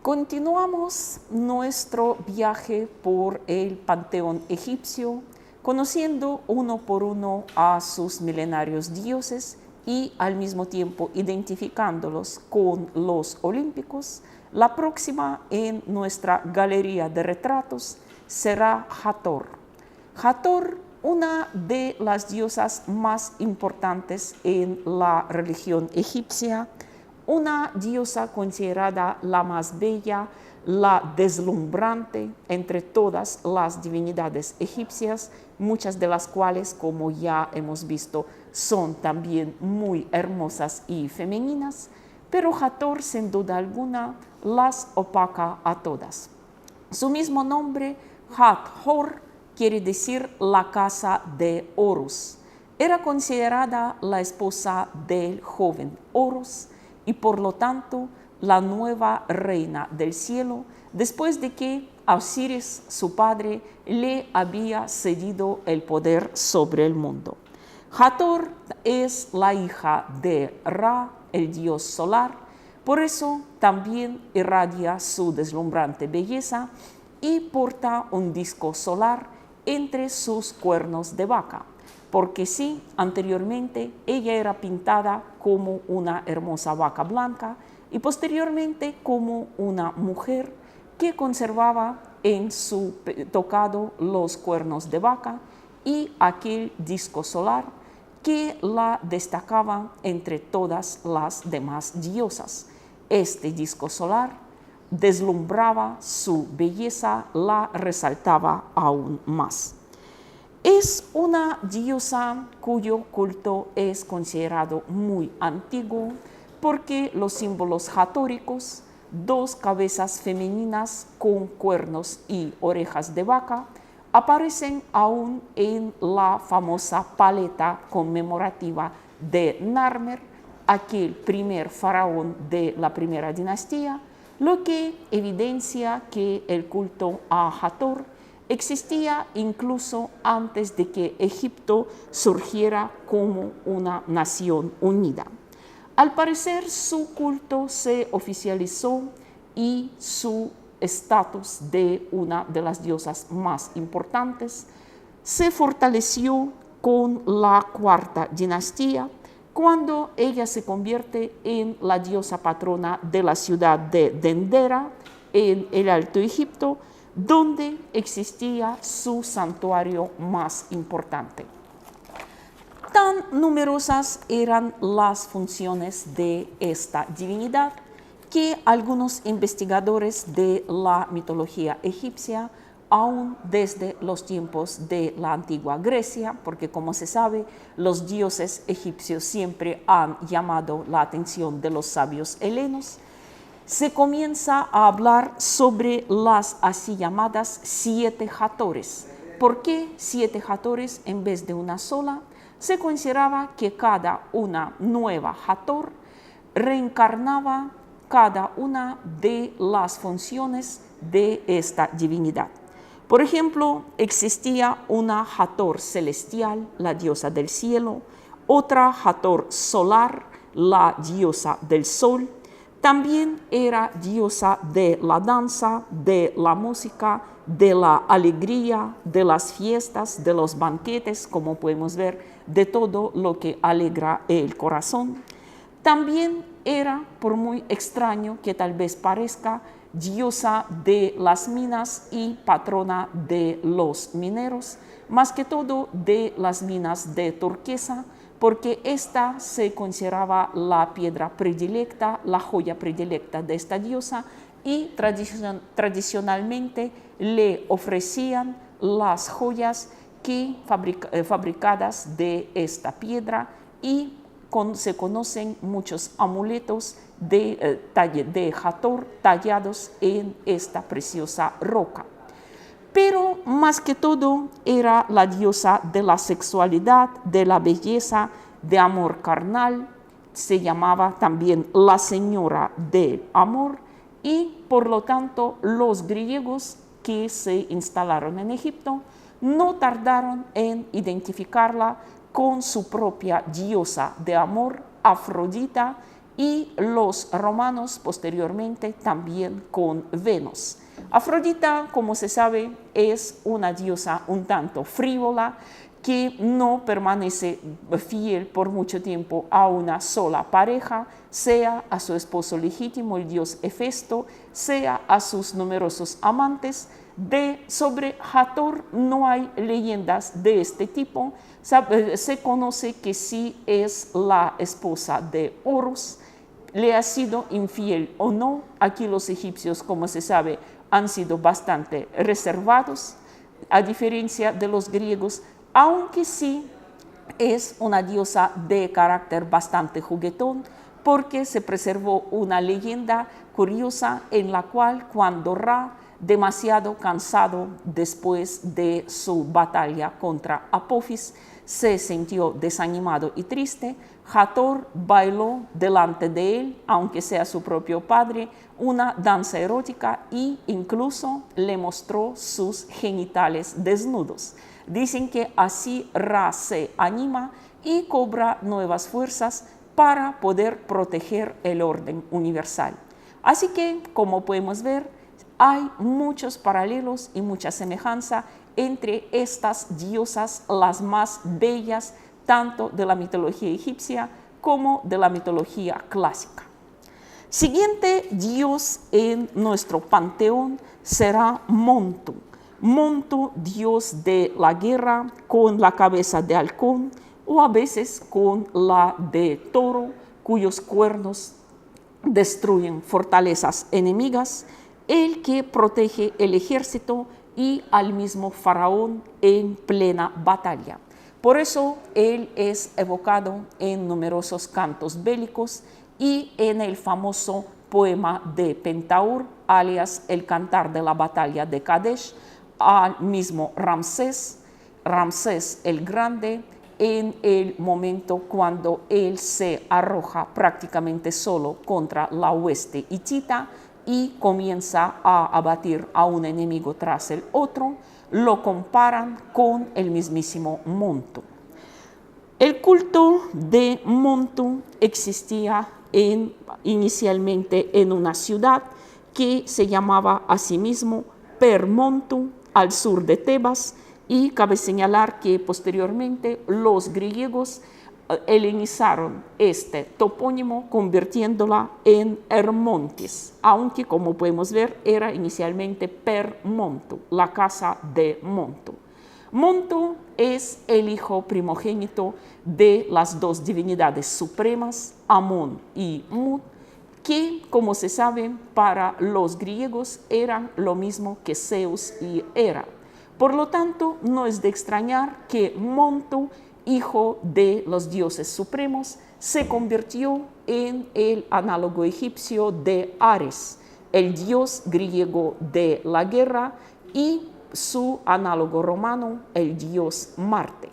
Continuamos nuestro viaje por el panteón egipcio, conociendo uno por uno a sus milenarios dioses y al mismo tiempo identificándolos con los olímpicos. La próxima en nuestra galería de retratos será Hathor. Hathor, una de las diosas más importantes en la religión egipcia, una diosa considerada la más bella, la deslumbrante entre todas las divinidades egipcias, muchas de las cuales, como ya hemos visto, son también muy hermosas y femeninas, pero Hathor, sin duda alguna, las opaca a todas. Su mismo nombre, Hathor, quiere decir la casa de Horus. Era considerada la esposa del joven Horus y por lo tanto la nueva reina del cielo, después de que Osiris, su padre, le había cedido el poder sobre el mundo. Hathor es la hija de Ra, el dios solar, por eso también irradia su deslumbrante belleza y porta un disco solar entre sus cuernos de vaca, porque sí, anteriormente ella era pintada como una hermosa vaca blanca y posteriormente como una mujer que conservaba en su tocado los cuernos de vaca y aquel disco solar que la destacaba entre todas las demás diosas. Este disco solar deslumbraba su belleza, la resaltaba aún más. Es una diosa cuyo culto es considerado muy antiguo porque los símbolos hatóricos, dos cabezas femeninas con cuernos y orejas de vaca, aparecen aún en la famosa paleta conmemorativa de Narmer, aquel primer faraón de la primera dinastía, lo que evidencia que el culto a Hathor existía incluso antes de que Egipto surgiera como una nación unida. Al parecer, su culto se oficializó y su estatus de una de las diosas más importantes se fortaleció con la cuarta dinastía, cuando ella se convierte en la diosa patrona de la ciudad de Dendera, en el Alto Egipto, donde existía su santuario más importante. Tan numerosas eran las funciones de esta divinidad que algunos investigadores de la mitología egipcia, aún desde los tiempos de la antigua Grecia, porque como se sabe, los dioses egipcios siempre han llamado la atención de los sabios helenos, se comienza a hablar sobre las así llamadas 7 Hathores. ¿Por qué 7 Hathores en vez de una sola? Se consideraba que cada una nueva Hathor reencarnaba cada una de las funciones de esta divinidad. Por ejemplo, existía una Hathor celestial, la diosa del cielo, otra Hathor solar, la diosa del sol. También era diosa de la danza, de la música, de la alegría, de las fiestas, de los banquetes, como podemos ver, de todo lo que alegra el corazón. También era, por muy extraño que tal vez parezca, diosa de las minas y patrona de los mineros, más que todo de las minas de turquesa, porque esta se consideraba la piedra predilecta, la joya predilecta de esta diosa, y tradicionalmente le ofrecían las joyas que fabricadas de esta piedra, y se conocen muchos amuletos de Hathor tallados en esta preciosa roca. Pero más que todo era la diosa de la sexualidad, de la belleza, de amor carnal. Se llamaba también la señora del amor, y por lo tanto los griegos que se instalaron en Egipto no tardaron en identificarla con su propia diosa de amor, Afrodita, y los romanos posteriormente también con Venus. Afrodita, como se sabe, es una diosa un tanto frívola que no permanece fiel por mucho tiempo a una sola pareja, sea a su esposo legítimo, el dios Hefesto, sea a sus numerosos amantes. Sobre Hathor no hay leyendas de este tipo. Se conoce que sí es la esposa de Horus. ¿Le ha sido infiel o no? Aquí los egipcios, como se sabe, han sido bastante reservados, a diferencia de los griegos, aunque sí es una diosa de carácter bastante juguetón, porque se preservó una leyenda curiosa en la cual cuando Ra, demasiado cansado después de su batalla contra Apophis, se sintió desanimado y triste, Hathor bailó delante de él, aunque sea su propio padre, una danza erótica e incluso le mostró sus genitales desnudos. Dicen que así Ra se anima y cobra nuevas fuerzas para poder proteger el orden universal. Así que, como podemos ver, hay muchos paralelos y mucha semejanza entre estas diosas, las más bellas, tanto de la mitología egipcia como de la mitología clásica. Siguiente dios en nuestro panteón será Montu. Montu, dios de la guerra con la cabeza de halcón o a veces con la de toro, cuyos cuernos destruyen fortalezas enemigas, el que protege el ejército y al mismo faraón en plena batalla. Por eso él es evocado en numerosos cantos bélicos y en el famoso poema de Pentaur, alias el cantar de la batalla de Kadesh, al mismo Ramsés el Grande, en el momento cuando él se arroja prácticamente solo contra la hueste hitita y comienza a abatir a un enemigo tras el otro, lo comparan con el mismísimo Montu. El culto de Montu existía inicialmente en una ciudad que se llamaba asimismo Permontu, al sur de Tebas, y cabe señalar que posteriormente los griegos helenizaron este topónimo convirtiéndola en Hermontis, aunque como podemos ver era inicialmente Permontu, la casa de Montu. Montu es el hijo primogénito de las dos divinidades supremas, Amón y Mut, que, como se sabe, para los griegos eran lo mismo que Zeus y Hera. Por lo tanto, no es de extrañar que Montu, hijo de los dioses supremos, se convirtió en el análogo egipcio de Ares, el dios griego de la guerra, y su análogo romano, el dios Marte.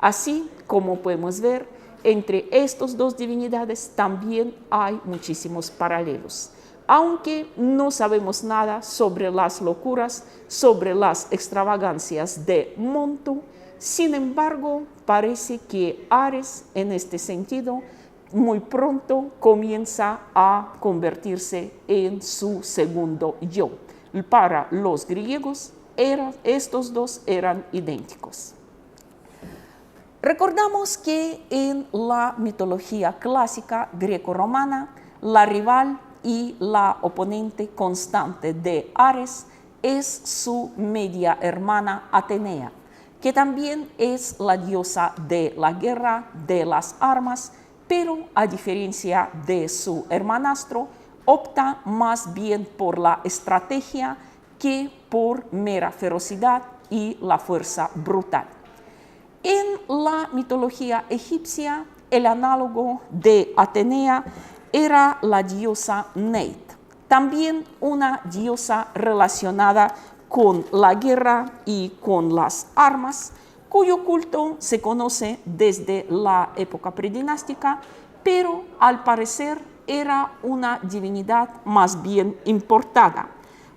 Así como podemos ver, entre estas dos divinidades también hay muchísimos paralelos. Aunque no sabemos nada sobre las locuras, sobre las extravagancias de Montu, sin embargo, parece que Ares, en este sentido, muy pronto comienza a convertirse en su segundo yo. Para los griegos, estos dos eran idénticos. Recordamos que en la mitología clásica greco-romana, la rival y la oponente constante de Ares es su media hermana Atenea, que también es la diosa de la guerra, de las armas, pero a diferencia de su hermanastro, opta más bien por la estrategia que por mera ferocidad y la fuerza brutal. En la mitología egipcia, el análogo de Atenea era la diosa Neit, también una diosa relacionada con la guerra y con las armas, cuyo culto se conoce desde la época predinástica, pero al parecer era una divinidad más bien importada,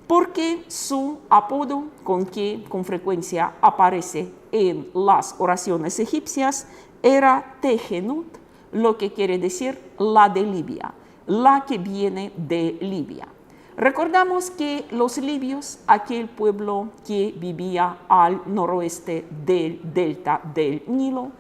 porque su apodo, con que con frecuencia aparece en las oraciones egipcias, era Tejenut, lo que quiere decir la de Libia. la que viene de Libia. Recordamos que los libios, aquel pueblo que vivía al noroeste del delta del Nilo,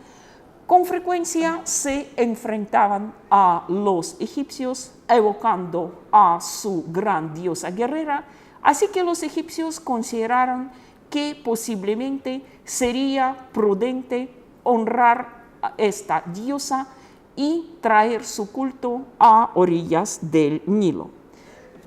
con frecuencia se enfrentaban a los egipcios, evocando a su gran diosa guerrera, así que los egipcios consideraron que posiblemente sería prudente honrar a esta diosa y traer su culto a orillas del Nilo.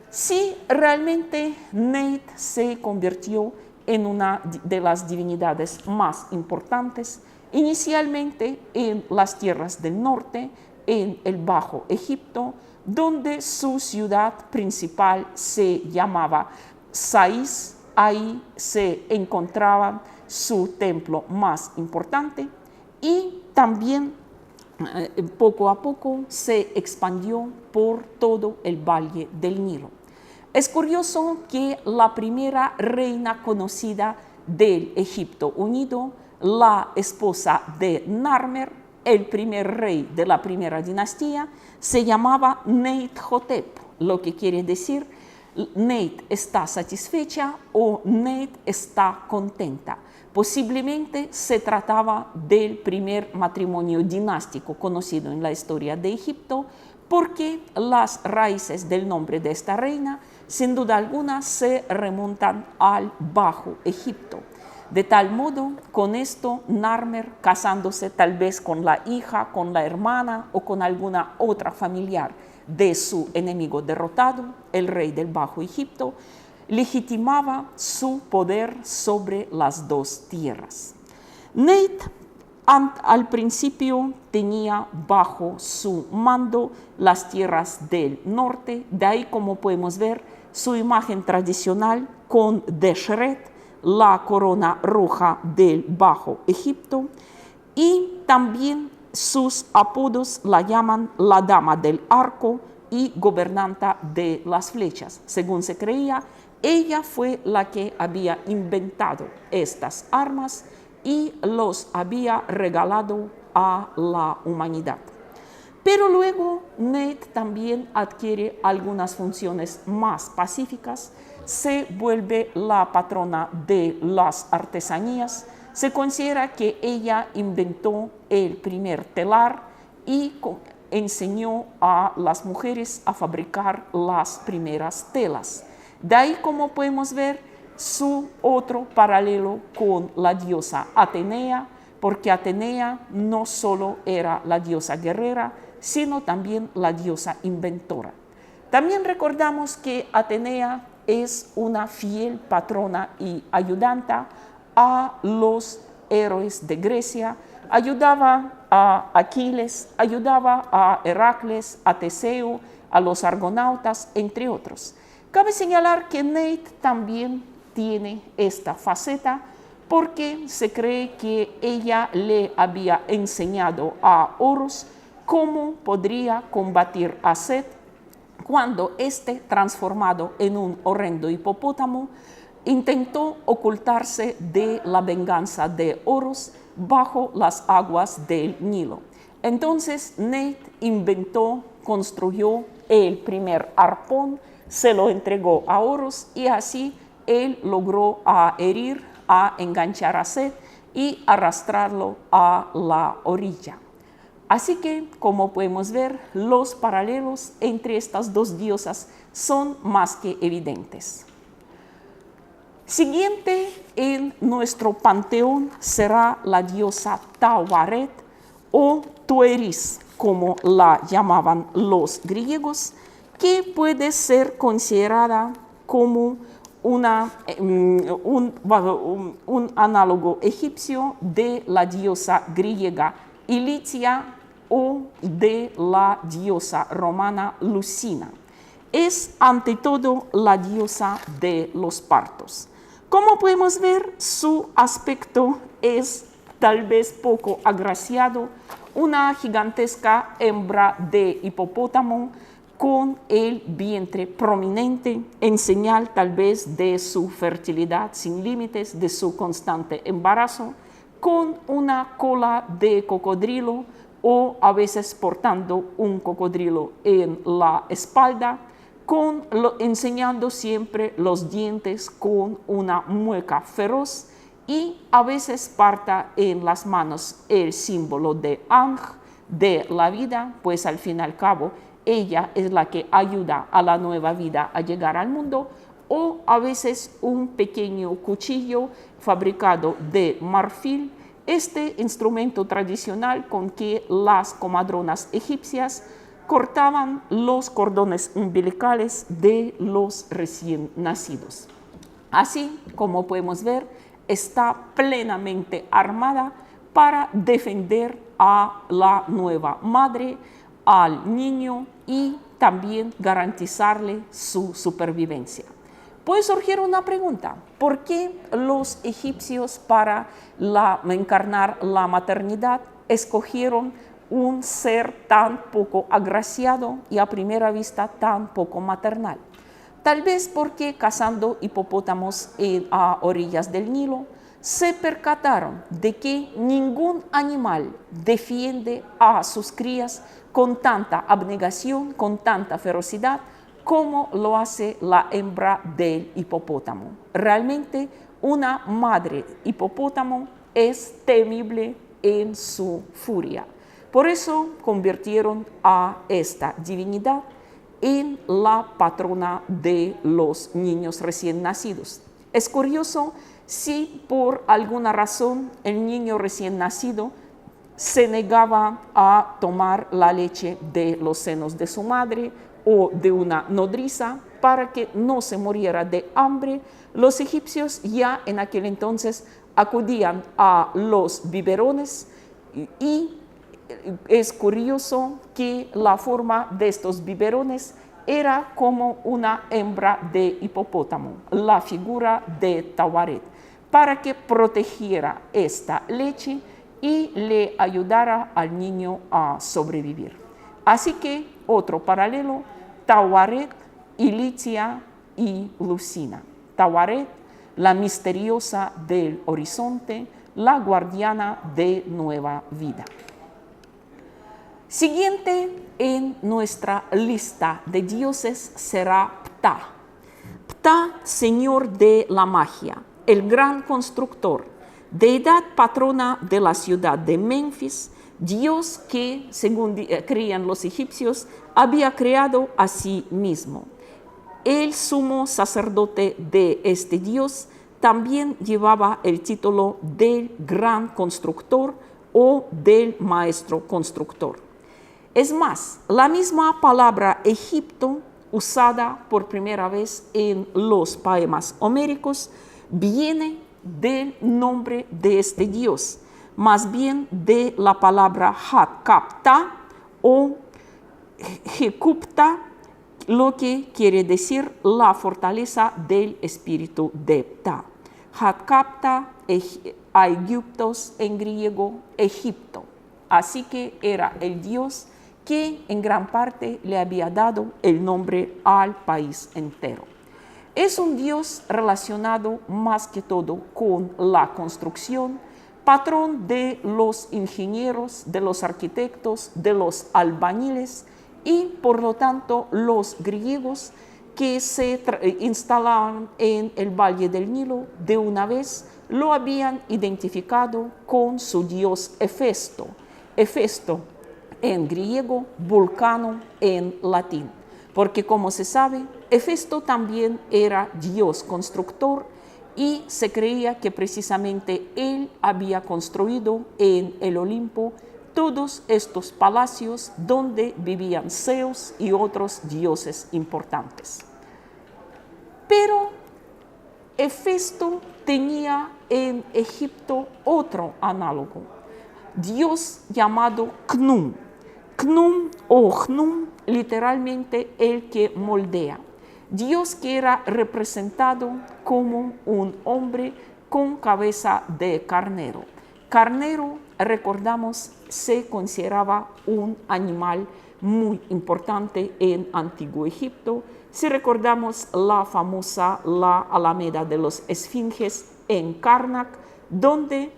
Si realmente Neit se convirtió en una de las divinidades más importantes, inicialmente en las tierras del norte, en el Bajo Egipto, donde su ciudad principal se llamaba Sais. Ahí se encontraba su templo más importante y también poco a poco se expandió por todo el valle del Nilo. Es curioso que la primera reina conocida del Egipto Unido, la esposa de Narmer, el primer rey de la primera dinastía, se llamaba Neith-hotep, lo que quiere decir Neit está satisfecha o Neit está contenta. Posiblemente se trataba del primer matrimonio dinástico conocido en la historia de Egipto, porque las raíces del nombre de esta reina, sin duda alguna, se remontan al Bajo Egipto. De tal modo, con esto, Narmer, casándose tal vez con la hija, con la hermana o con alguna otra familiar de su enemigo derrotado, el rey del Bajo Egipto, legitimaba su poder sobre las dos tierras. Neit al principio tenía bajo su mando las tierras del norte, de ahí como podemos ver su imagen tradicional con Deshret, la corona roja del Bajo Egipto, y también sus apodos la llaman la dama del arco y gobernanta de las flechas. Según se creía, ella fue la que había inventado estas armas y los había regalado a la humanidad. Pero luego Neit también adquiere algunas funciones más pacíficas, se vuelve la patrona de las artesanías, se considera que ella inventó el primer telar y enseñó a las mujeres a fabricar las primeras telas. De ahí, como podemos ver, su otro paralelo con la diosa Atenea, porque Atenea no solo era la diosa guerrera, sino también la diosa inventora. También recordamos que Atenea es una fiel patrona y ayudanta a los héroes de Grecia, ayudaba a Aquiles, ayudaba a Heracles, a Teseo, a los argonautas, entre otros. Cabe señalar que Neit también tiene esta faceta porque se cree que ella le había enseñado a Horus cómo podría combatir a Set cuando éste, transformado en un horrendo hipopótamo, intentó ocultarse de la venganza de Horus bajo las aguas del Nilo. Entonces Neit inventó, construyó el primer arpón, se lo entregó a Horus y así él logró herir, enganchar a Set y arrastrarlo a la orilla. Así que, como podemos ver, los paralelos entre estas dos diosas son más que evidentes. Siguiente en nuestro panteón será la diosa Taubaret o Tueris, como la llamaban los griegos, que puede ser considerada como un análogo egipcio de la diosa griega Ilitia o de la diosa romana Lucina. Es ante todo la diosa de los partos. Como podemos ver, su aspecto es tal vez poco agraciado, una gigantesca hembra de hipopótamo con el vientre prominente, en señal tal vez de su fertilidad sin límites, de su constante embarazo, con una cola de cocodrilo, o a veces portando un cocodrilo en la espalda, enseñando siempre los dientes con una mueca feroz, y a veces porta en las manos el símbolo de Ang, de la vida, pues al fin y al cabo ella es la que ayuda a la nueva vida a llegar al mundo, o a veces un pequeño cuchillo fabricado de marfil, este instrumento tradicional con que las comadronas egipcias cortaban los cordones umbilicales de los recién nacidos. Así como podemos ver, está plenamente armada para defender a la nueva madre, al niño, y también garantizarle su supervivencia. Puede surgir una pregunta: ¿por qué los egipcios para encarnar la maternidad escogieron un ser tan poco agraciado y a primera vista tan poco maternal? Tal vez porque cazando hipopótamos a orillas del Nilo, se percataron de que ningún animal defiende a sus crías con tanta abnegación, con tanta ferocidad, como lo hace la hembra del hipopótamo. Realmente una madre hipopótamo es temible en su furia. Por eso convirtieron a esta divinidad en la patrona de los niños recién nacidos. Es curioso si por alguna razón el niño recién nacido se negaba a tomar la leche de los senos de su madre o de una nodriza para que no se muriera de hambre, los egipcios ya en aquel entonces acudían a los biberones, y es curioso que la forma de estos biberones era como una hembra de hipopótamo, la figura de Tawaret, para que protegiera esta leche y le ayudara al niño a sobrevivir. Así que otro paralelo: Tawaret, Ilitia y Lucina. Tawaret, la misteriosa del horizonte, la guardiana de nueva vida. Siguiente en nuestra lista de dioses será Ptah. Ptah, señor de la magia, el gran constructor, deidad patrona de la ciudad de Menfis, dios que, según creían los egipcios, había creado a sí mismo. El sumo sacerdote de este dios también llevaba el título del gran constructor o del maestro constructor. Es más, la misma palabra Egipto, usada por primera vez en los poemas homéricos, viene del nombre de este dios, más bien de la palabra Hakapta o Hekupta, lo que quiere decir la fortaleza del espíritu de Ptah. Hakapta, Aegyptos en griego, Egipto. Así que era el dios que en gran parte le había dado el nombre al país entero. Es un dios relacionado más que todo con la construcción, patrón de los ingenieros, de los arquitectos, de los albañiles, y por lo tanto los griegos que se instalaban en el Valle del Nilo de una vez lo habían identificado con su dios Hefesto. Hefesto en griego, Vulcano en latín, porque como se sabe, Hefesto también era dios constructor, y se creía que precisamente él había construido en el Olimpo todos estos palacios donde vivían Zeus y otros dioses importantes. Pero Hefesto tenía en Egipto otro análogo, dios llamado Khnum. Khnum o Khnum, literalmente el que moldea. Dios que era representado como un hombre con cabeza de carnero. Carnero, recordamos, se consideraba un animal muy importante en Antiguo Egipto. Si recordamos la famosa Alameda de los Esfinges en Karnak, donde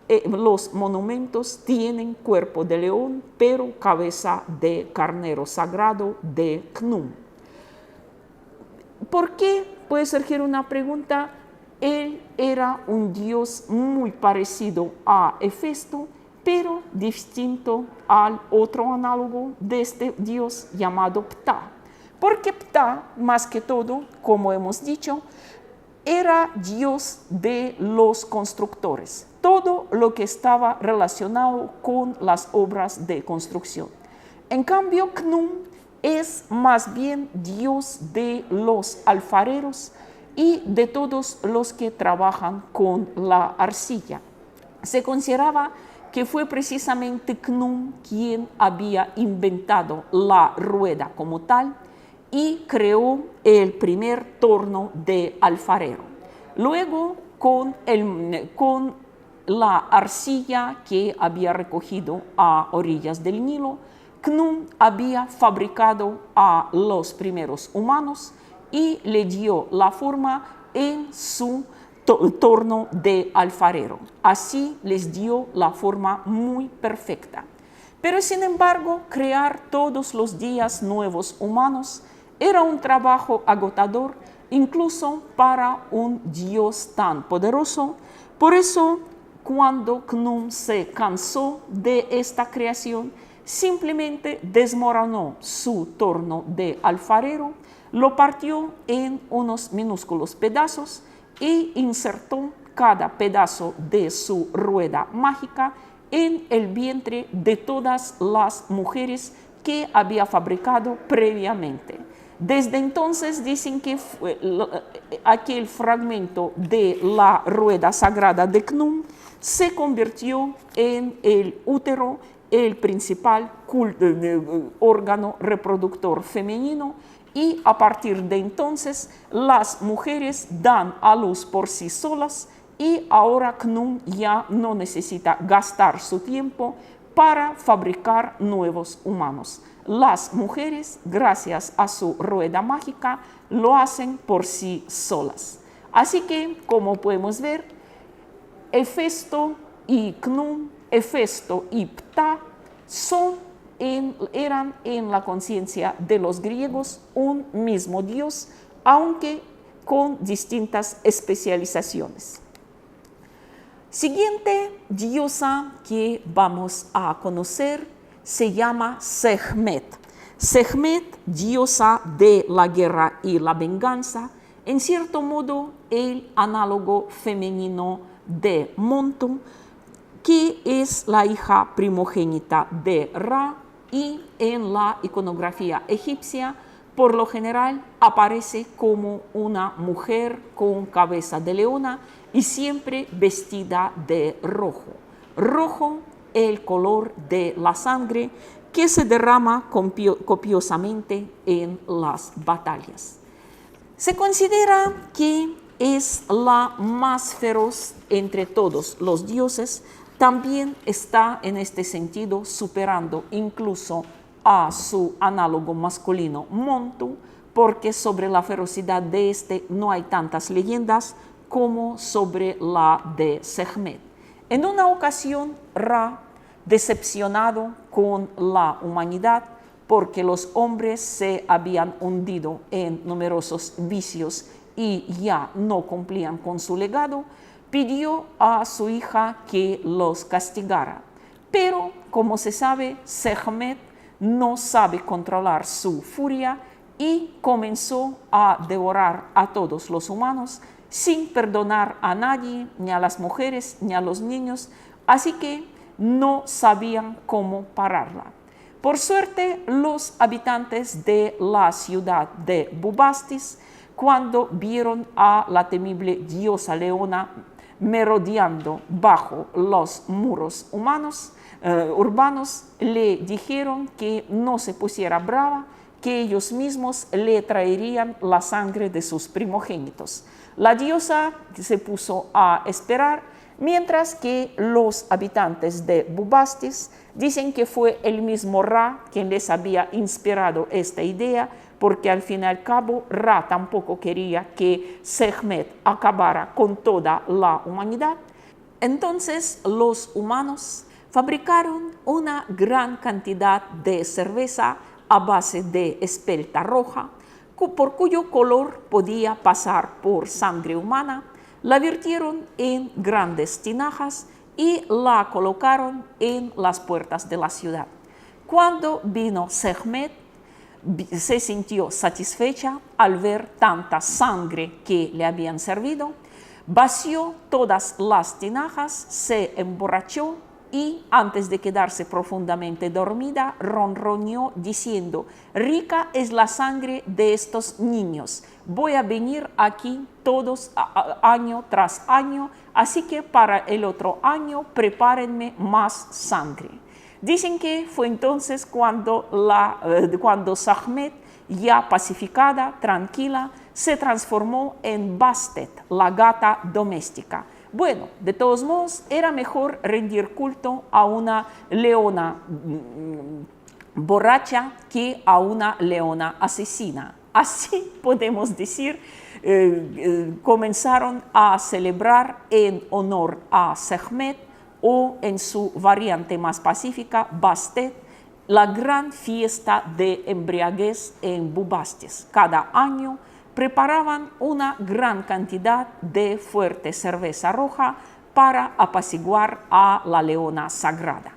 los monumentos tienen cuerpo de león, pero cabeza de carnero sagrado de Khnum. ¿Por qué? Puede surgir una pregunta. Él era un dios muy parecido a Hefesto, pero distinto al otro análogo de este dios llamado Ptah. Porque Ptah, más que todo, como hemos dicho, era dios de los constructores, todo lo que estaba relacionado con las obras de construcción. En cambio, Khnum es más bien dios de los alfareros y de todos los que trabajan con la arcilla. Se consideraba que fue precisamente Khnum quien había inventado la rueda como tal y creó el primer torno de alfarero. Luego, con la arcilla que había recogido a orillas del Nilo, Khnum había fabricado a los primeros humanos y le dio la forma en su torno de alfarero. Así les dio la forma muy perfecta. Pero sin embargo, crear todos los días nuevos humanos era un trabajo agotador, incluso para un dios tan poderoso. Por eso, cuando Khnum se cansó de esta creación, simplemente desmoronó su torno de alfarero, lo partió en unos minúsculos pedazos y insertó cada pedazo de su rueda mágica en el vientre de todas las mujeres que había fabricado previamente. Desde entonces dicen que aquel fragmento de la rueda sagrada de Khnum se convirtió en el útero, el principal órgano reproductor femenino, y a partir de entonces las mujeres dan a luz por sí solas y ahora Khnum ya no necesita gastar su tiempo para fabricar nuevos humanos. Las mujeres, gracias a su rueda mágica, lo hacen por sí solas. Así que, como podemos ver, Hefesto y Khnum, Hefesto y Ptah eran en la conciencia de los griegos un mismo dios, aunque con distintas especializaciones. Siguiente diosa que vamos a conocer se llama Sekhmet. Sekhmet, diosa de la guerra y la venganza, en cierto modo el análogo femenino de Montu, que es la hija primogénita de Ra, y en la iconografía egipcia por lo general aparece como una mujer con cabeza de leona y siempre vestida de rojo. Rojo, el color de la sangre que se derrama copiosamente en las batallas. Se considera que es la más feroz entre todos los dioses. También está en este sentido superando incluso a su análogo masculino Montu, porque sobre la ferocidad de este no hay tantas leyendas como sobre la de Sekhmet. En una ocasión, Ra, decepcionado con la humanidad porque los hombres se habían hundido en numerosos vicios y ya no cumplían con su legado, pidió a su hija que los castigara. Pero, como se sabe, Sekhmet no sabe controlar su furia y comenzó a devorar a todos los humanos sin perdonar a nadie, ni a las mujeres, ni a los niños, así que no sabían cómo pararla. Por suerte, los habitantes de la ciudad de Bubastis, cuando vieron a la temible diosa leona merodeando bajo los muros urbanos, le dijeron que no se pusiera brava, que ellos mismos le traerían la sangre de sus primogénitos. La diosa se puso a esperar, mientras que los habitantes de Bubastis dicen que fue el mismo Ra quien les había inspirado esta idea, porque al fin y al cabo Ra tampoco quería que Sekhmet acabara con toda la humanidad. Entonces los humanos fabricaron una gran cantidad de cerveza a base de espelta roja, por cuyo color podía pasar por sangre humana, la virtieron en grandes tinajas y la colocaron en las puertas de la ciudad. Cuando vino Sekhmet, se sintió satisfecha al ver tanta sangre que le habían servido, vació todas las tinajas, se emborrachó y antes de quedarse profundamente dormida, ronroneó diciendo: rica es la sangre de estos niños, voy a venir aquí todos año tras año, así que para el otro año prepárenme más sangre. Dicen que fue entonces cuando Sekhmet, ya pacificada, tranquila, se transformó en Bastet, la gata doméstica. Bueno, de todos modos, era mejor rendir culto a una leona borracha que a una leona asesina. Así podemos decir, comenzaron a celebrar en honor a Sekhmet, o en su variante más pacífica, Bastet, la gran fiesta de embriaguez en Bubastis. Cada año preparaban una gran cantidad de fuerte cerveza roja para apaciguar a la leona sagrada.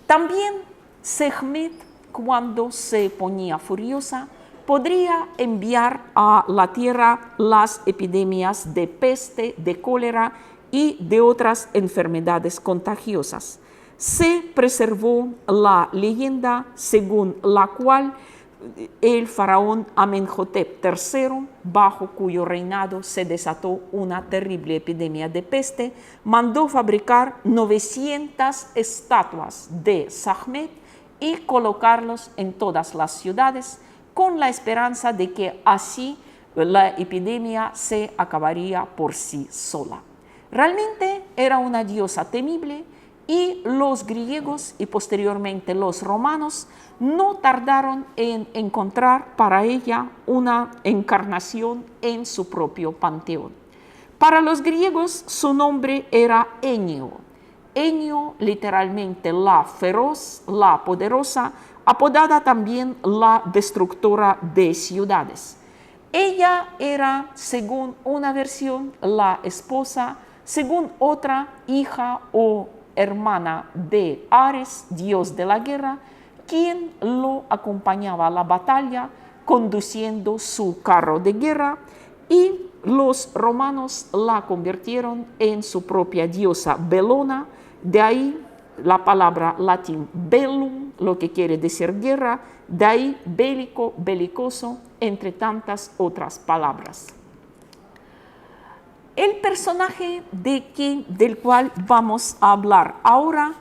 También Sekhmet, cuando se ponía furiosa, podría enviar a la tierra las epidemias de peste, de cólera y de otras enfermedades contagiosas. Se preservó la leyenda según la cual el faraón Amenhotep III, bajo cuyo reinado se desató una terrible epidemia de peste, mandó fabricar 900 estatuas de Sekhmet y colocarlos en todas las ciudades, con la esperanza de que así la epidemia se acabaría por sí sola. Realmente era una diosa temible y los griegos y posteriormente los romanos no tardaron en encontrar para ella una encarnación en su propio panteón. Para los griegos su nombre era Enio. Enio, literalmente la feroz, la poderosa, apodada también la destructora de ciudades. Ella era, según una versión, la esposa, según otra, hija o hermana de Ares, dios de la guerra, quien lo acompañaba a la batalla conduciendo su carro de guerra, y los romanos la convirtieron en su propia diosa Belona, de ahí la palabra latín bellum, lo que quiere decir guerra, de ahí bélico, belicoso, entre tantas otras palabras. El personaje del cual vamos a hablar ahora,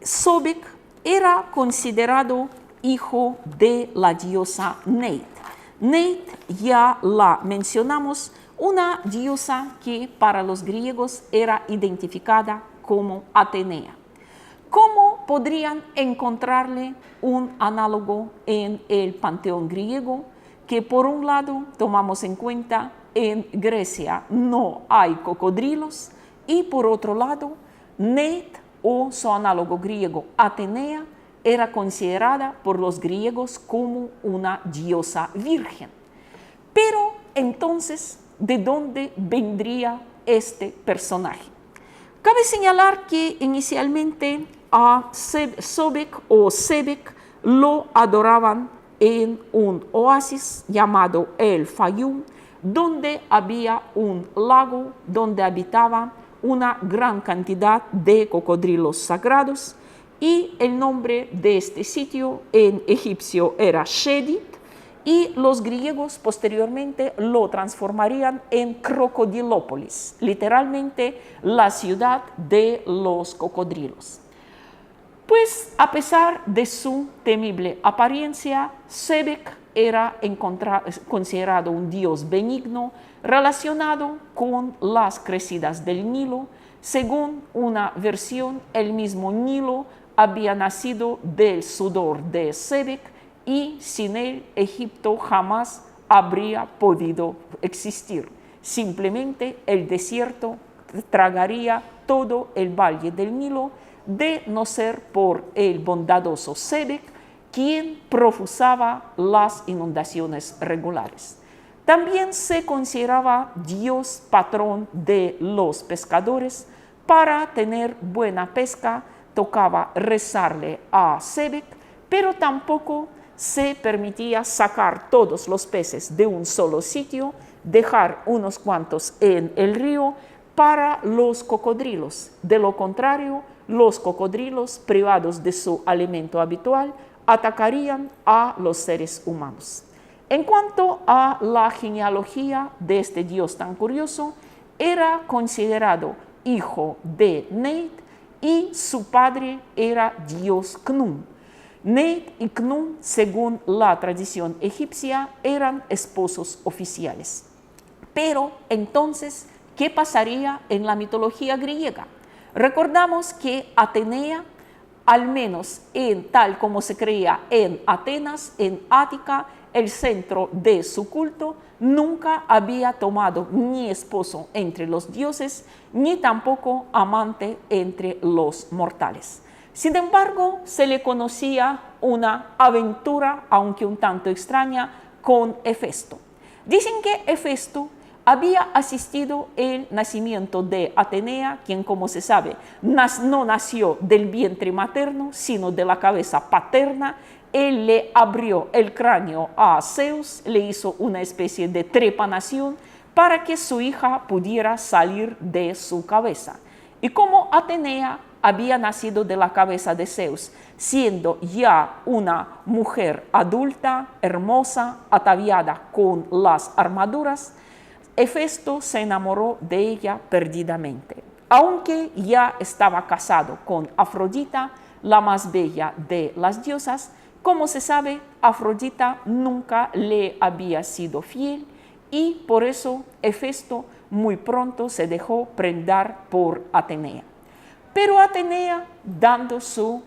Sobek, era considerado hijo de la diosa Neit. Neit ya la mencionamos, una diosa que para los griegos era identificada como Atenea. ¿Cómo podrían encontrarle un análogo en el panteón griego? Que por un lado tomamos en cuenta en Grecia no hay cocodrilos y por otro lado Neit o su análogo griego Atenea era considerada por los griegos como una diosa virgen. Pero entonces, ¿de dónde vendría este personaje? Cabe señalar que inicialmente a Sobek o Sebek lo adoraban en un oasis llamado el Fayum, donde había un lago donde habitaba una gran cantidad de cocodrilos sagrados, y el nombre de este sitio en egipcio era Shedit, y los griegos posteriormente lo transformarían en Crocodilópolis, literalmente la ciudad de los cocodrilos. Pues a pesar de su temible apariencia, Sebek era considerado un dios benigno relacionado con las crecidas del Nilo. Según una versión, el mismo Nilo había nacido del sudor de Sebek y sin él Egipto jamás habría podido existir. Simplemente el desierto tragaría todo el valle del Nilo, de no ser por el bondadoso Sebek, quien profusaba las inundaciones regulares. También se consideraba Dios patrón de los pescadores. Para tener buena pesca tocaba rezarle a Sebek, pero tampoco se permitía sacar todos los peces de un solo sitio, dejar unos cuantos en el río para los cocodrilos. De lo contrario, los cocodrilos, privados de su alimento habitual, atacarían a los seres humanos. En cuanto a la genealogía de este dios tan curioso, era considerado hijo de Neit y su padre era dios Khnum. Neit y Khnum, según la tradición egipcia, eran esposos oficiales. Pero entonces, ¿qué pasaría en la mitología griega? Recordamos que Atenea, al menos tal como se creía en Atenas, en Ática, el centro de su culto, nunca había tomado ni esposo entre los dioses, ni tampoco amante entre los mortales. Sin embargo, se le conocía una aventura, aunque un tanto extraña, con Hefesto. Dicen que Hefesto había asistido el nacimiento de Atenea, quien, como se sabe, no nació del vientre materno, sino de la cabeza paterna. Él le abrió el cráneo a Zeus, le hizo una especie de trepanación para que su hija pudiera salir de su cabeza. Y como Atenea había nacido de la cabeza de Zeus, siendo ya una mujer adulta, hermosa, ataviada con las armaduras, Hefesto se enamoró de ella perdidamente. Aunque ya estaba casado con Afrodita, la más bella de las diosas, como se sabe, Afrodita nunca le había sido fiel y por eso Hefesto muy pronto se dejó prendar por Atenea. Pero Atenea, dando su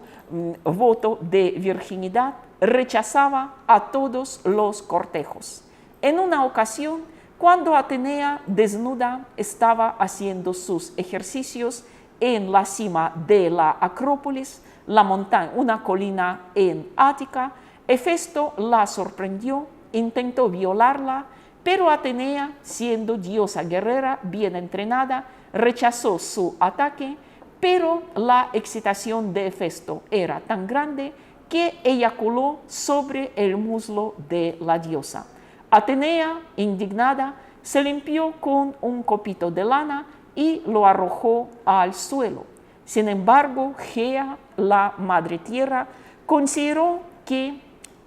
voto de virginidad, rechazaba a todos los cortejos. En una ocasión, cuando Atenea, desnuda, estaba haciendo sus ejercicios en la cima de la Acrópolis, la montaña, una colina en Ática, Hefesto la sorprendió, intentó violarla, pero Atenea, siendo diosa guerrera bien entrenada, rechazó su ataque, pero la excitación de Hefesto era tan grande que eyaculó sobre el muslo de la diosa. Atenea, indignada, se limpió con un copito de lana y lo arrojó al suelo. Sin embargo, Gea, la madre tierra, consideró que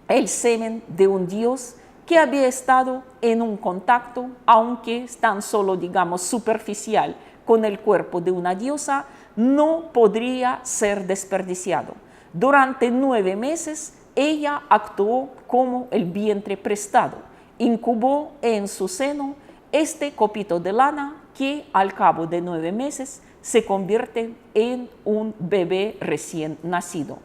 el semen de un dios que había estado en un contacto, aunque tan solo, digamos, superficial, con el cuerpo de una diosa, no podría ser desperdiciado. Durante 9 meses, ella actuó como el vientre prestado. Incubó en su seno este copito de lana que al cabo de 9 meses se convierte en un bebé recién nacido.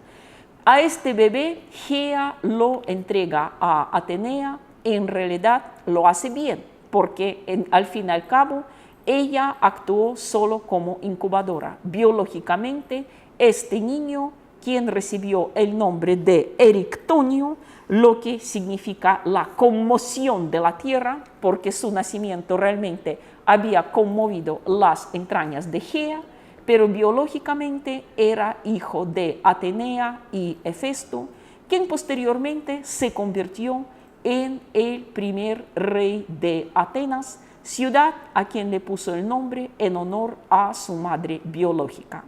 A este bebé Gea lo entrega a Atenea. En realidad lo hace bien, porque al fin y al cabo ella actuó solo como incubadora. Biológicamente, este niño, quien recibió el nombre de Erictonio, lo que significa la conmoción de la tierra, porque su nacimiento realmente había conmovido las entrañas de Gea, pero biológicamente era hijo de Atenea y Hefesto, quien posteriormente se convirtió en el primer rey de Atenas, ciudad a quien le puso el nombre en honor a su madre biológica.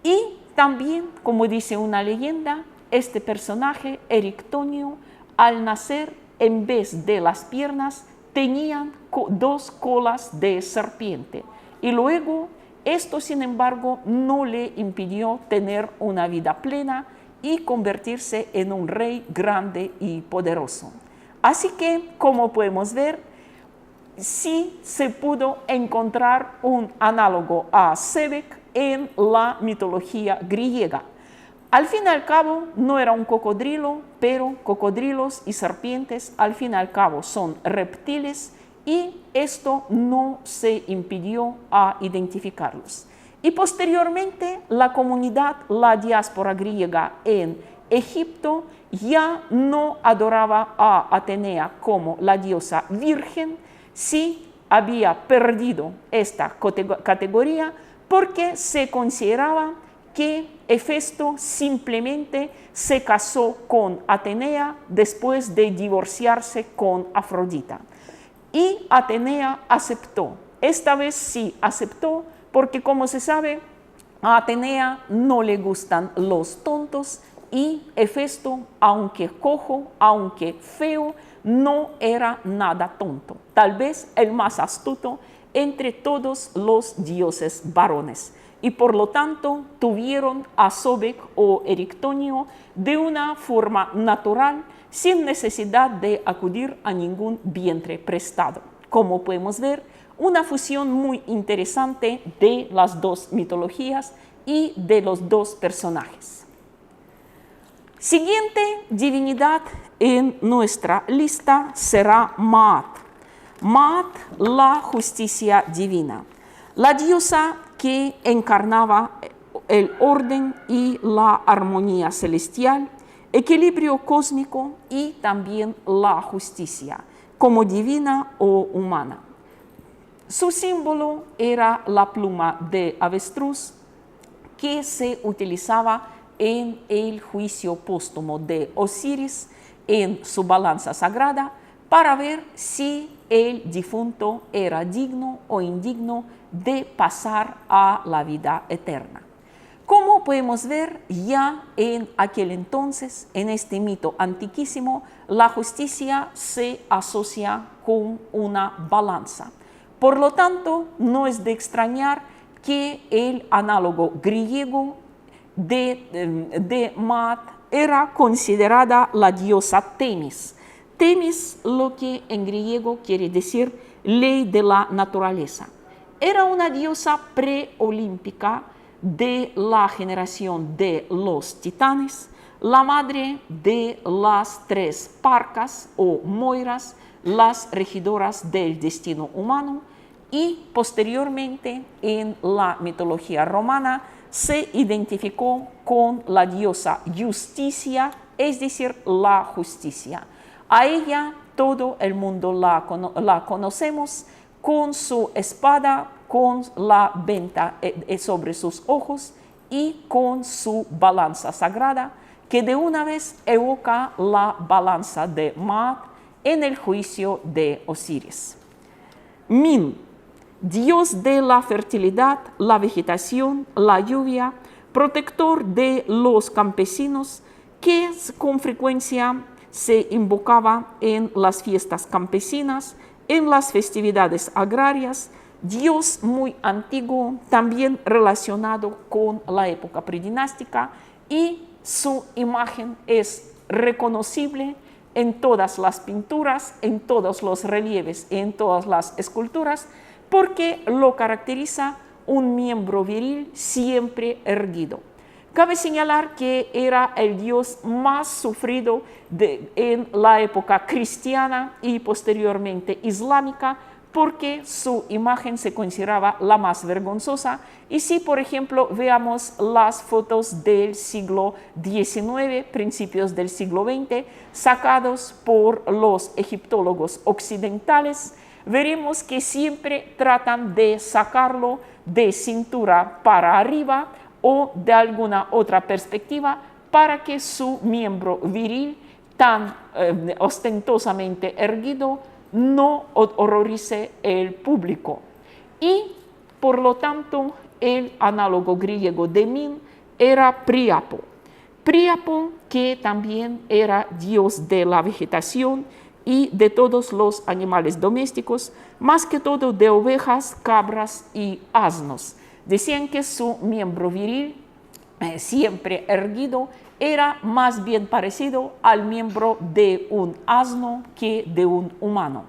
Y también, como dice una leyenda, este personaje, Erictonio, al nacer, en vez de las piernas, tenía 2 colas de serpiente. Y luego, esto, sin embargo, no le impidió tener una vida plena y convertirse en un rey grande y poderoso. Así que, como podemos ver, sí se pudo encontrar un análogo a Sebek en la mitología griega. Al fin y al cabo, no era un cocodrilo, pero cocodrilos y serpientes al fin y al cabo son reptiles y esto no se impidió a identificarlos. Y posteriormente la diáspora griega en Egipto ya no adoraba a Atenea como la diosa virgen, sí había perdido esta categoría porque se consideraba que Hefesto simplemente se casó con Atenea después de divorciarse con Afrodita. Y Atenea aceptó. Esta vez sí aceptó porque, como se sabe, a Atenea no le gustan los tontos y Hefesto, aunque cojo, aunque feo, no era nada tonto. Tal vez el más astuto entre todos los dioses varones. Y por lo tanto tuvieron a Sobek o Erictonio de una forma natural, sin necesidad de acudir a ningún vientre prestado. Como podemos ver, una fusión muy interesante de las dos mitologías y de los dos personajes. Siguiente divinidad en nuestra lista será Maat. Maat, la justicia divina, la diosa que encarnaba el orden y la armonía celestial, equilibrio cósmico y también la justicia, como divina o humana. Su símbolo era la pluma de avestruz que se utilizaba en el juicio póstumo de Osiris en su balanza sagrada para ver si el difunto era digno o indigno de pasar a la vida eterna. Como podemos ver, ya en aquel entonces, en este mito antiquísimo, la justicia se asocia con una balanza. Por lo tanto, no es de extrañar que el análogo griego de Maat era considerada la diosa Temis. Temis, lo que en griego quiere decir ley de la naturaleza. Era una diosa preolímpica de la generación de los titanes, la madre de las tres parcas o moiras, las regidoras del destino humano, y posteriormente en la mitología romana se identificó con la diosa Justicia, es decir, la justicia. A ella todo el mundo la conocemos con su espada, con la venta sobre sus ojos y con su balanza sagrada, que de una vez evoca la balanza de Maat en el juicio de Osiris. Min, dios de la fertilidad, la vegetación, la lluvia, protector de los campesinos, que con frecuencia se invocaba en las fiestas campesinas, en las festividades agrarias, dios muy antiguo, también relacionado con la época predinástica, y su imagen es reconocible en todas las pinturas, en todos los relieves, en todas las esculturas, porque lo caracteriza un miembro viril siempre erguido. Cabe señalar que era el dios más sufrido en la época cristiana y posteriormente islámica, porque su imagen se consideraba la más vergonzosa. Y si, por ejemplo, veamos las fotos del siglo XIX, principios del siglo XX, sacados por los egiptólogos occidentales, veremos que siempre tratan de sacarlo de cintura para arriba o de alguna otra perspectiva para que su miembro viril tan ostentosamente erguido no horrorice el público. Y por lo tanto el análogo griego de Min era Príapo. Príapo, que también era dios de la vegetación y de todos los animales domésticos, más que todo de ovejas, cabras y asnos. Decían que su miembro viril, siempre erguido, era más bien parecido al miembro de un asno que de un humano.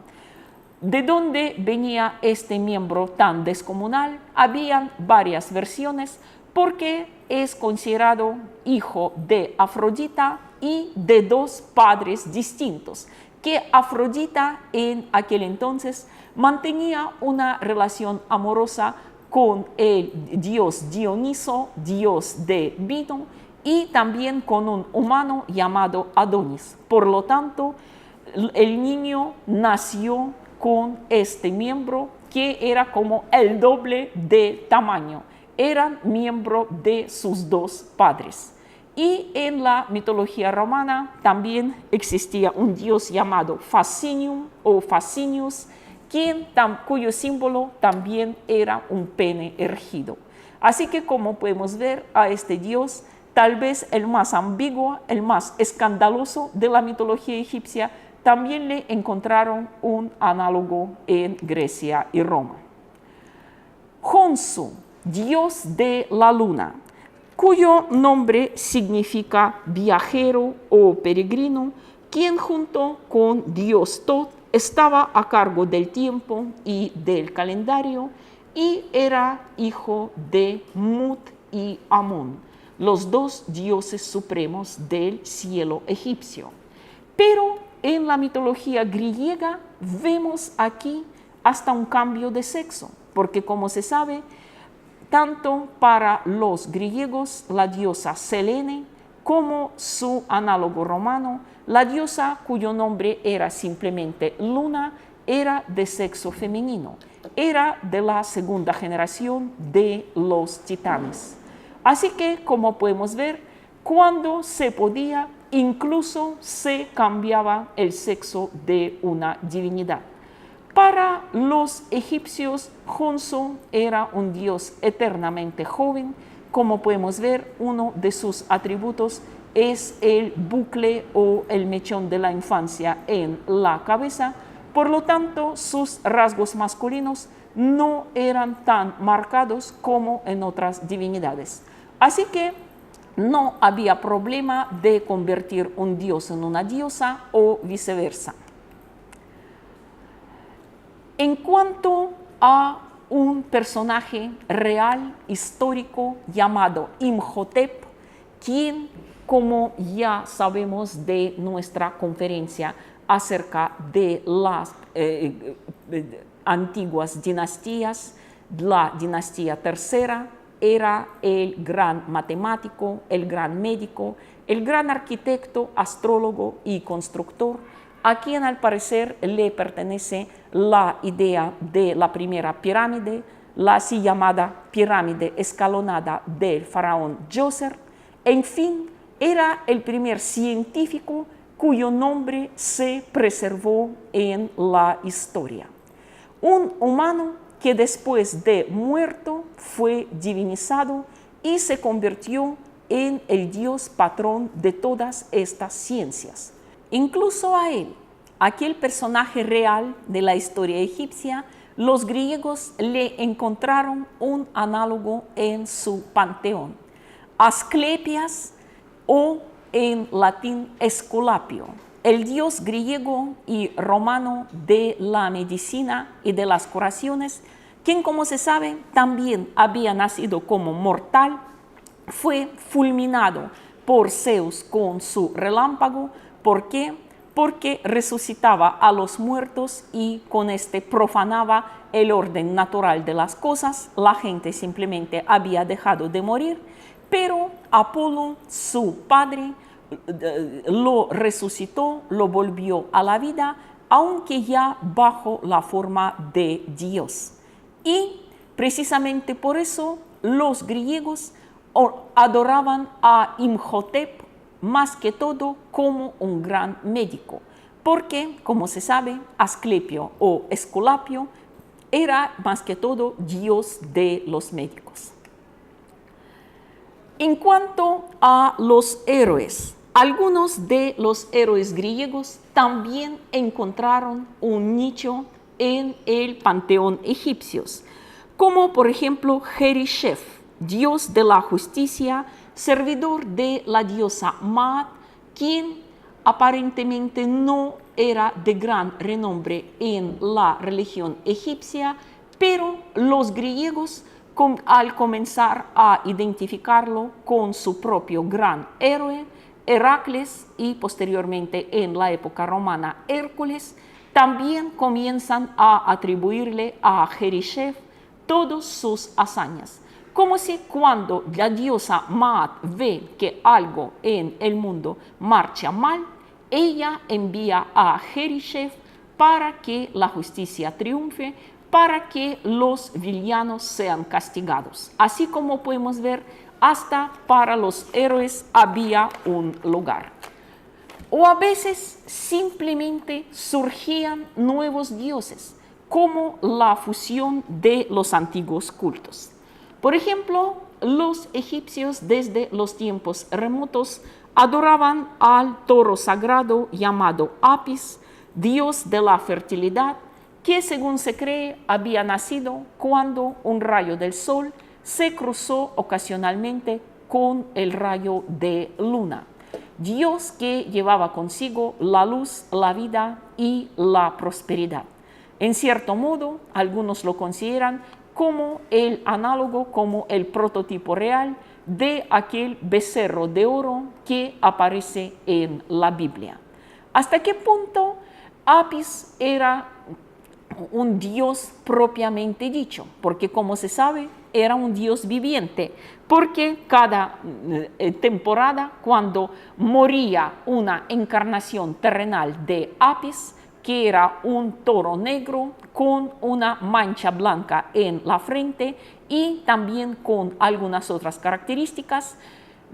¿De dónde venía este miembro tan descomunal? Habían varias versiones, porque es considerado hijo de Afrodita y de dos padres distintos, que Afrodita en aquel entonces mantenía una relación amorosa con el dios Dioniso, dios de vino, y también con un humano llamado Adonis. Por lo tanto, el niño nació con este miembro que era como el doble de tamaño. Eran miembro de sus dos padres. Y en la mitología romana también existía un dios llamado Facinium o Facinius, cuyo símbolo también era un pene erguido. Así que, como podemos ver, a este dios, tal vez el más ambiguo, el más escandaloso de la mitología egipcia, también le encontraron un análogo en Grecia y Roma. Khonsu, dios de la luna, cuyo nombre significa viajero o peregrino, quien junto con dios Tot estaba a cargo del tiempo y del calendario, y era hijo de Mut y Amón, los dos dioses supremos del cielo egipcio. Pero en la mitología griega vemos aquí hasta un cambio de sexo, porque como se sabe, tanto para los griegos la diosa Selene como su análogo romano, la diosa cuyo nombre era simplemente Luna, era de sexo femenino, era de la segunda generación de los titanes. Así que, como podemos ver, cuando se podía, incluso se cambiaba el sexo de una divinidad. Para los egipcios, Khonsu era un dios eternamente joven. Como podemos ver, uno de sus atributos es el bucle o el mechón de la infancia en la cabeza. Por lo tanto, sus rasgos masculinos no eran tan marcados como en otras divinidades. Así que no había problema de convertir un dios en una diosa o viceversa. En cuanto a un personaje real, histórico, llamado Imhotep, quien, como ya sabemos de nuestra conferencia acerca de las antiguas dinastías, la dinastía tercera, era el gran matemático, el gran médico, el gran arquitecto, astrólogo y constructor, a quien al parecer le pertenece la idea de la primera pirámide, la así llamada pirámide escalonada del faraón Djoser. En fin, era el primer científico cuyo nombre se preservó en la historia. Un humano que después de muerto fue divinizado y se convirtió en el dios patrón de todas estas ciencias. Incluso a él, aquel personaje real de la historia egipcia, los griegos le encontraron un análogo en su panteón, Asclepias, o en latín Esculapio, el dios griego y romano de la medicina y de las curaciones, quien, como se sabe, también había nacido como mortal, fue fulminado por Zeus con su relámpago. ¿Por qué? Porque resucitaba a los muertos y con este profanaba el orden natural de las cosas. La gente simplemente había dejado de morir, pero Apolo, su padre, lo resucitó, lo volvió a la vida, aunque ya bajo la forma de Dios. Y precisamente por eso los griegos adoraban a Imhotep más que todo como un gran médico, porque, como se sabe, Asclepio o Esculapio era más que todo dios de los médicos. En cuanto a los héroes, algunos de los héroes griegos también encontraron un nicho en el panteón egipcio, como por ejemplo Herishef, dios de la justicia, servidor de la diosa Maat, quien aparentemente no era de gran renombre en la religión egipcia, pero los griegos, al comenzar a identificarlo con su propio gran héroe, Heracles y posteriormente en la época romana Hércules, también comienzan a atribuirle a Jerichef todas sus hazañas. Como si cuando la diosa Maat ve que algo en el mundo marcha mal, ella envía a Jerichef para que la justicia triunfe, para que los villanos sean castigados. Así como podemos ver, hasta para los héroes había un lugar. O a veces simplemente surgían nuevos dioses, como la fusión de los antiguos cultos. Por ejemplo, los egipcios desde los tiempos remotos adoraban al toro sagrado llamado Apis, dios de la fertilidad, que según se cree había nacido cuando un rayo del sol se cruzó ocasionalmente con el rayo de luna. Dios que llevaba consigo la luz, la vida y la prosperidad. En cierto modo, algunos lo consideran como el análogo, como el prototipo real de aquel becerro de oro que aparece en la Biblia. ¿Hasta qué punto Apis era un dios propiamente dicho? Porque como se sabe, era un dios viviente, porque cada temporada, cuando moría una encarnación terrenal de Apis, que era un toro negro con una mancha blanca en la frente y también con algunas otras características,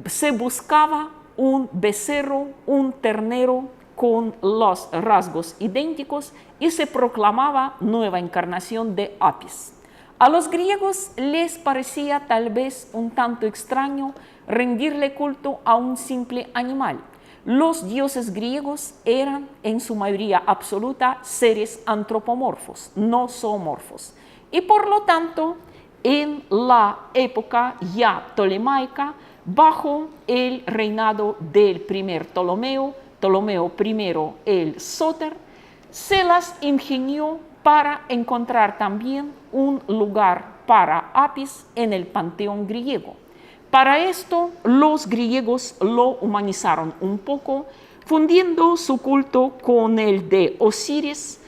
se buscaba un becerro, un ternero con los rasgos idénticos y se proclamaba nueva encarnación de Apis. A los griegos les parecía tal vez un tanto extraño rendirle culto a un simple animal. Los dioses griegos eran en su mayoría absoluta seres antropomorfos, no zoomorfos. Y por lo tanto, en la época ya ptolemaica, bajo el reinado del primer Ptolomeo I el Sóter, se las ingenió para encontrar también un lugar para Apis en el panteón griego. Para esto, los griegos lo humanizaron un poco, fundiendo su culto con el de Osiris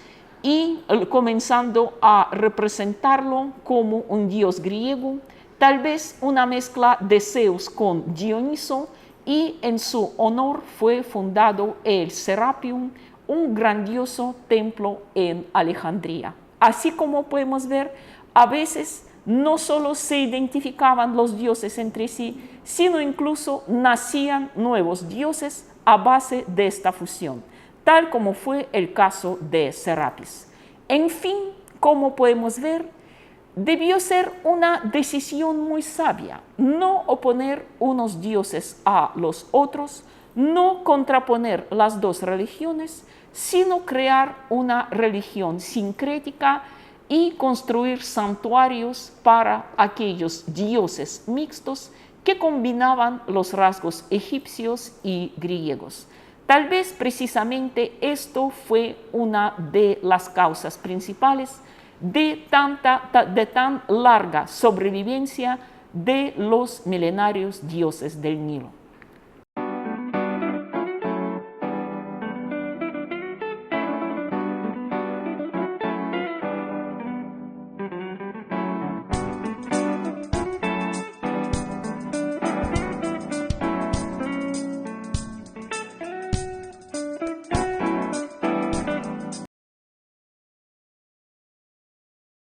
y comenzando a representarlo como un dios griego, tal vez una mezcla de Zeus con Dioniso, y en su honor fue fundado el Serapeum, un grandioso templo en Alejandría. Así como podemos ver, a veces no solo se identificaban los dioses entre sí, sino incluso nacían nuevos dioses a base de esta fusión, tal como fue el caso de Serapis. En fin, como podemos ver, debió ser una decisión muy sabia, no oponer unos dioses a los otros, no contraponer las dos religiones, sino crear una religión sincrética y construir santuarios para aquellos dioses mixtos que combinaban los rasgos egipcios y griegos. Tal vez precisamente esto fue una de las causas principales de tan larga sobrevivencia de los milenarios dioses del Nilo.